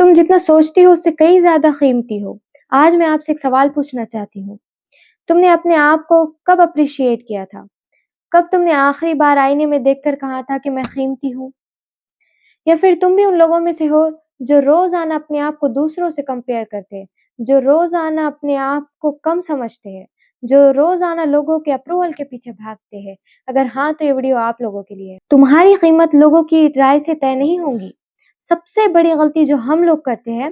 तुम जितना सोचती हो उससे कई ज़्यादा कीमती हो। आज मैं आपसे एक सवाल पूछना चाहती हूँ। तुमने अपने आप को कब अप्रिशिएट किया था? कब तुमने आखिरी बार आईने में देखकर कहा था कि मैं कीमती हूँ? या फिर तुम भी उन लोगों में से हो जो रोज़ाना अपने आप को दूसरों से कंपेयर करते हैं, जो रोज़ाना अपने आप को कम समझते हैं, जो रोज़ाना लोगों के अप्रूवल के पीछे भागते हैं? अगर हाँ, तो ये वीडियो आप लोगों के लिए है। तुम्हारी कीमत लोगों की राय से तय नहीं होगी। सबसे बड़ी गलती जो हम लोग करते हैं,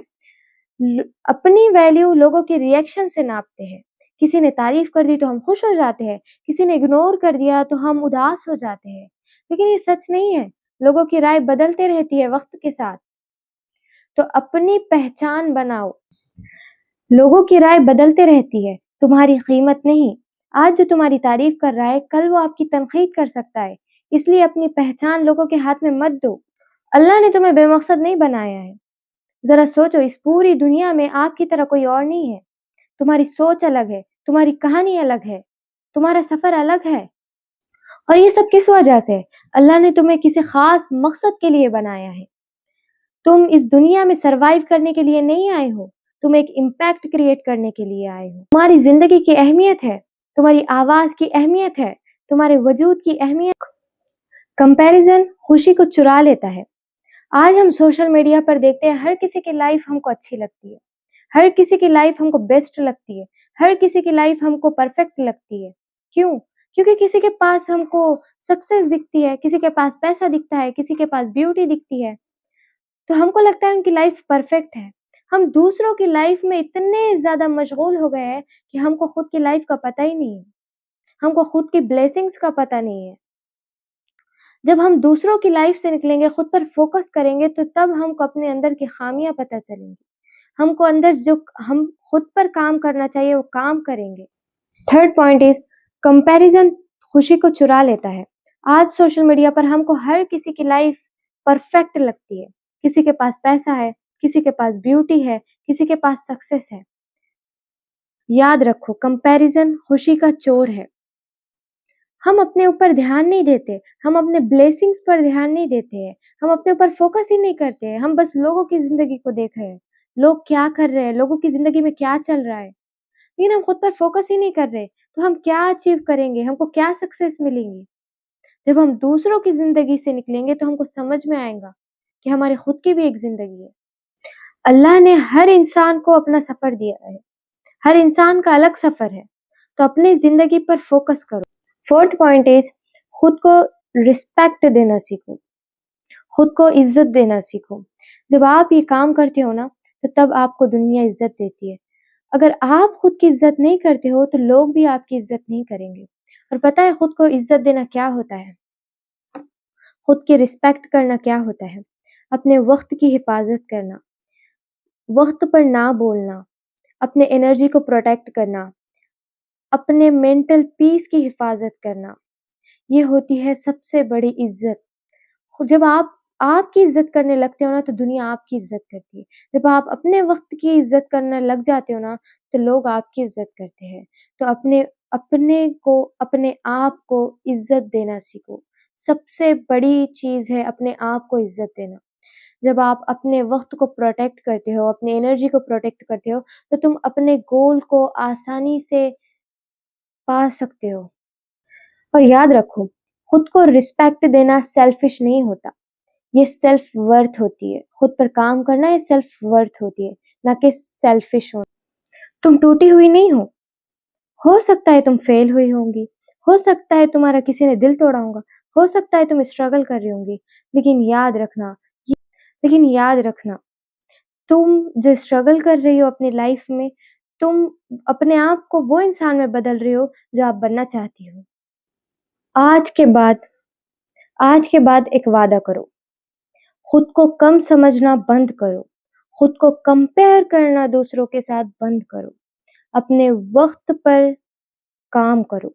अपनी वैल्यू लोगों के रिएक्शन से नापते हैं। किसी ने तारीफ कर दी तो हम खुश हो जाते हैं, किसी ने इग्नोर कर दिया तो हम उदास हो जाते हैं। लेकिन ये सच नहीं है। लोगों की राय बदलते रहती है वक्त के साथ। तो अपनी पहचान बनाओ। लोगों की राय बदलते रहती है, तुम्हारी कीमत नहीं। आज जो तुम्हारी तारीफ कर रहा है, कल वो आपकी तनकीद कर सकता है। इसलिए अपनी पहचान लोगों के हाथ में मत दो। अल्लाह ने तुम्हें बेमकसद नहीं बनाया है। जरा सोचो, इस पूरी दुनिया में आपकी तरह कोई और नहीं है। तुम्हारी सोच अलग है, तुम्हारी कहानी अलग है, तुम्हारा सफर अलग है। और ये सब किस वजह से? अल्लाह ने तुम्हें किसी खास मकसद के लिए बनाया है। तुम इस दुनिया में सरवाइव करने के लिए नहीं आए हो, तुम एक इम्पैक्ट क्रिएट करने के लिए आए हो। तुम्हारी जिंदगी की अहमियत है, तुम्हारी आवाज की अहमियत है, तुम्हारे वजूद की अहमियत। कंपैरिजन खुशी को चुरा लेता है। आज हम सोशल मीडिया पर देखते हैं, हर किसी की लाइफ हमको अच्छी लगती है, हर किसी की लाइफ हमको बेस्ट लगती है, हर किसी की लाइफ हमको परफेक्ट लगती है। क्यों? क्योंकि किसी के पास हमको सक्सेस दिखती है, किसी के पास पैसा दिखता है, किसी के पास ब्यूटी दिखती है, तो हमको लगता है उनकी लाइफ परफेक्ट है। हम दूसरों की लाइफ में इतने ज़्यादा मशगूल हो गए हैं कि हमको खुद की लाइफ का पता ही नहीं है, हमको खुद की ब्लेसिंग्स का पता नहीं है। जब हम दूसरों की लाइफ से निकलेंगे, खुद पर फोकस करेंगे, तो तब हमको अपने अंदर की खामियां पता चलेंगी। हमको अंदर जो हम खुद पर काम करना चाहिए वो काम करेंगे। थर्ड पॉइंट इज कंपैरिजन खुशी को चुरा लेता है। आज सोशल मीडिया पर हमको हर किसी की लाइफ परफेक्ट लगती है। किसी के पास पैसा है, किसी के पास ब्यूटी है, किसी के पास सक्सेस है। याद रखो, कंपैरिजन खुशी का चोर है। हम अपने ऊपर ध्यान नहीं देते, हम अपने ब्लेसिंग्स पर ध्यान नहीं देते हैं, हम अपने ऊपर फोकस ही नहीं करते हैं। हम बस लोगों की जिंदगी को देख रहे हैं, लोग क्या कर रहे हैं, लोगों की जिंदगी में क्या चल रहा है, लेकिन हम खुद पर फोकस ही नहीं कर रहे। तो हम क्या अचीव करेंगे, हमको क्या सक्सेस मिलेंगी? जब हम दूसरों की जिंदगी से निकलेंगे तो हमको समझ में आएगा कि हमारी खुद की भी एक जिंदगी है। अल्लाह ने हर इंसान को अपना सफर दिया है, हर इंसान का अलग सफर है, तो अपनी जिंदगी पर फोकस करो। फोर्थ पॉइंट इज खुद को रिस्पेक्ट देना सीखो, खुद को इज्जत देना सीखो। जब आप ये काम करते हो ना, तो तब आपको दुनिया इज्जत देती है। अगर आप खुद की इज्जत नहीं करते हो तो लोग भी आपकी इज्जत नहीं करेंगे। और पता है खुद को इज्जत देना क्या होता है? खुद की रिस्पेक्ट करना क्या होता है? अपने वक्त की हिफाजत करना, वक्त पर ना बोलना, अपने एनर्जी को प्रोटेक्ट करना, अपने मेंटल पीस की हिफाजत करना, ये होती है सबसे बड़ी इज्जत। जब आप आपकी इज्जत करने लगते हो ना, तो दुनिया आपकी इज्जत करती है। जब आप अपने वक्त की इज्जत करने लग जाते हो ना, तो लोग आपकी इज्जत करते हैं। तो अपने अपने को, अपने आप को इज्जत देना सीखो। सबसे बड़ी चीज है अपने आप को इज्जत देना। जब आप अपने वक्त को प्रोटेक्ट करते हो, अपनी एनर्जी को प्रोटेक्ट करते हो, तो तुम अपने गोल को आसानी से पा सकते हो। और याद रखो, खुद को रिस्पेक्ट देना सेल्फिश नहीं होता, ये सेल्फ वर्थ होती है। खुद पर काम करना ये सेल्फ वर्थ होती है, ना कि सेल्फिश होना। तुम टूटी हुई नहीं हो सकता है तुम फेल हुई होंगी, हो सकता है तुम्हारा किसी ने दिल तोड़ा होगा, हो सकता है तुम स्ट्रगल कर रही होंगी, लेकिन याद रखना, लेकिन याद रखना, तुम जो स्ट्रगल कर रही हो अपनी लाइफ में, तुम अपने आप को वो इंसान में बदल रही हो जो आप बनना चाहती हो। आज के बाद आज के बाद एक वादा करो, खुद को कम समझना बंद करो, खुद को कंपेयर करना दूसरों के साथ बंद करो, अपने वक्त पर काम करो।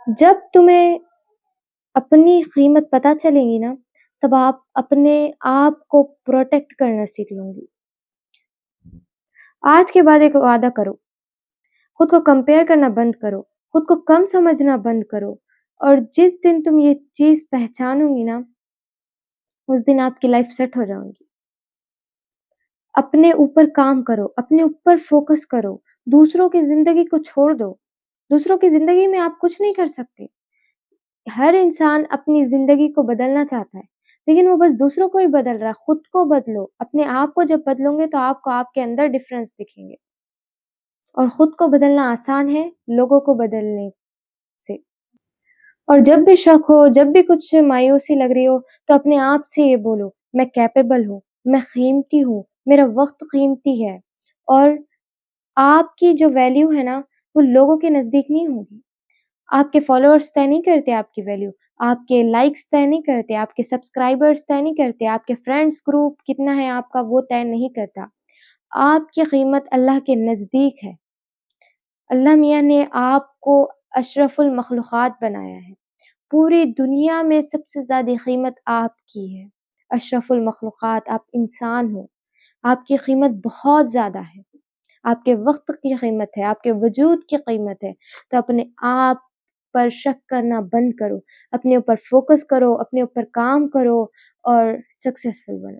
जब तुम्हें अपनी कीमत पता चलेगी ना, तब आप अपने आप को प्रोटेक्ट करना सीख लोगी। आज के बाद एक वादा करो, खुद को कंपेयर करना बंद करो, खुद को कम समझना बंद करो। और जिस दिन तुम ये चीज पहचानोगी ना, उस दिन आपकी लाइफ सेट हो जाएगी। अपने ऊपर काम करो, अपने ऊपर फोकस करो, दूसरों की ज़िंदगी को छोड़ दो। दूसरों की ज़िंदगी में आप कुछ नहीं कर सकते। हर इंसान अपनी ज़िंदगी को बदलना चाहता है, लेकिन वो बस दूसरों को ही बदल रहा है, खुद को बदलो। अपने आप को जब बदलोगे तो आपको आपके अंदर डिफरेंस दिखेंगे और खुद को बदलना आसान है, लोगों को बदलने से। और जब भी शक हो, जब भी कुछ मायूसी लग रही हो, तो अपने आप से ये बोलो, मैं कैपेबल हूँ, मैं कीमती हूँ, मेरा वक़्त कीमती है और आपकी जो वैल्यू है ना, वो लोगों के नज़दीक नहीं होगी। आपके फॉलोअर्स तय नहीं करते आपकी वैल्यू, आपके लाइक्स तय नहीं करते, आपके सब्सक्राइबर्स तय नहीं करते, आपके फ्रेंड्स ग्रुप कितना है आपका वो तय नहीं करता। आपकी कीमत अल्लाह के नज़दीक है। अल्लाह मियाँ ने आपको अशरफुल मखलूक़ात बनाया है। पूरी दुनिया में सबसे ज़्यादा कीमत आपकी है। अशरफुल मखलूक़ात आप इंसान हो, आपकी कीमत बहुत ज़्यादा है। आपके वक़्त की कीमत है, आपके वजूद की कीमत है। तो अपने आप पर शक करना बंद करो, अपने ऊपर फ़ोकस करो, अपने ऊपर काम करो और सक्सेसफुल बनो।